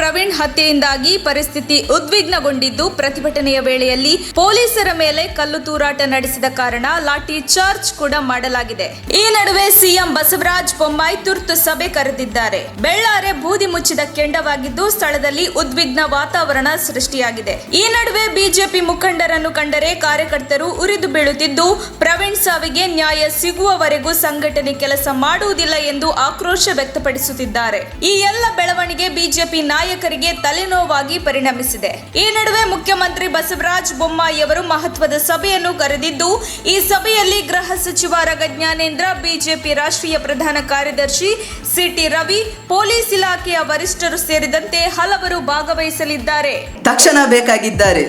ಪ್ರವೀಣ್ ಹತ್ಯೆಯಿಂದಾಗಿ ಪರಿಸ್ಥಿತಿ ಉದ್ವಿಗ್ನಗೊಂಡಿದ್ದು, ಪ್ರತಿಭಟನೆಯ ವೇಳೆಯಲ್ಲಿ ಪೊಲೀಸರ ಮೇಲೆ ಕಲ್ಲು ತೂರಾಟ ನಡೆಸಿದ ಕಾರಣ ಲಾಠಿ ಚಾರ್ಜ್ ಕೂಡ ಮಾಡಲಾಗಿದೆ. ಈ ನಡುವೆ ಸಿಎಂ ಬಸವರಾಜ ಬೊಮ್ಮಾಯಿ ತುರ್ತು ಸಭೆ ಕರೆದಿದ್ದಾರೆ. ಬೆಳ್ಳಾರೆ ಬೂದಿ ಮುಚ್ಚಿದ ಕೆಂಡವಾಗಿದ್ದು, ಸ್ಥಳದಲ್ಲಿ ಉದ್ವಿಗ್ನ ವಾತಾವರಣ ಸೃಷ್ಟಿಯಾಗಿದೆ. ಈ ನಡುವೆ ಬಿಜೆಪಿ ಮುಖಂಡರನ್ನು ಕಂಡರೆ ಕಾರ್ಯಕರ್ತರು ಉರಿದು ಬೀಳುತ್ತಿದ್ದು, ಪ್ರವೀಣ್ ಸಾವಿಗೆ ನ್ಯಾಯ ಸಿಗುವವರೆಗೂ ಸಂಘಟನೆ ಕೆಲಸ ಮಾಡುವುದಿಲ್ಲ ಎಂದು ಆಕ್ರೋಶ ವ್ಯಕ್ತಪಡಿಸುತ್ತಿದ್ದಾರೆ. ಈ ಎಲ್ಲ ಬೆಳವಣಿಗೆ ಬಿಜೆಪಿ ನಾಯಕರಿಗೆ ತಲೆನೋವಾಗಿ ಪರಿಣಮಿಸಿದೆ. ಈ ನಡುವೆ ಮುಖ್ಯಮಂತ್ರಿ ಬಸವರಾಜ ಬೊಮ್ಮಾಯಿ ಅವರು ಮಹತ್ವದ ಸಭೆಯನ್ನು ಕರೆದಿದ್ದು, ಈ ಸಭೆಯಲ್ಲಿ ಗೃಹ ಸಚಿವ ರಗ ಜ್ಞಾನೇಂದ್ರ, ಬಿಜೆಪಿ ರಾಷ್ಟ್ರೀಯ ಪ್ರಧಾನ ಕಾರ್ಯದರ್ಶಿ ಸಿಟಿ ರವಿ, ಪೊಲೀಸ್ ಇಲಾಖೆಯ ವರಿಷ್ಠರು ಸೇರಿದಂತೆ ಹಲವರು ಭಾಗವಹಿಸಲಿದ್ದಾರೆ. ತಕ್ಷಣ ಬೇಕಾಗಿದ್ದಾರೆ.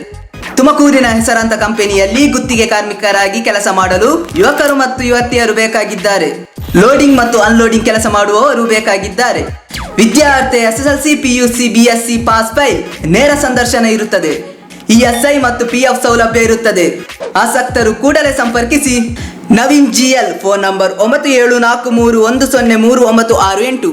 ತುಮಕೂರಿನ ಹೆಸರಾಂತ ಕಂಪನಿಯಲ್ಲಿ ಗುತ್ತಿಗೆ ಕಾರ್ಮಿಕರಾಗಿ ಕೆಲಸ ಮಾಡಲು ಯುವಕರು ಮತ್ತು ಯುವತಿಯರು ಬೇಕಾಗಿದ್ದಾರೆ. ಲೋಡಿಂಗ್ ಮತ್ತು ಅನ್ಲೋಡಿಂಗ್ ಕೆಲಸ ಮಾಡುವವರು ಬೇಕಾಗಿದ್ದಾರೆ. ವಿದ್ಯಾರ್ಥಿ SSLC, PUC, BSc pass by ನೇರ ಸಂದರ್ಶನ ಇರುತ್ತದೆ. ESI ಮತ್ತು PF ಸೌಲಭ್ಯ ಇರುತ್ತದೆ. ಆಸಕ್ತರು ಕೂಡಲೇ ಸಂಪರ್ಕಿಸಿ. Naveen GL, phone number 9743103968.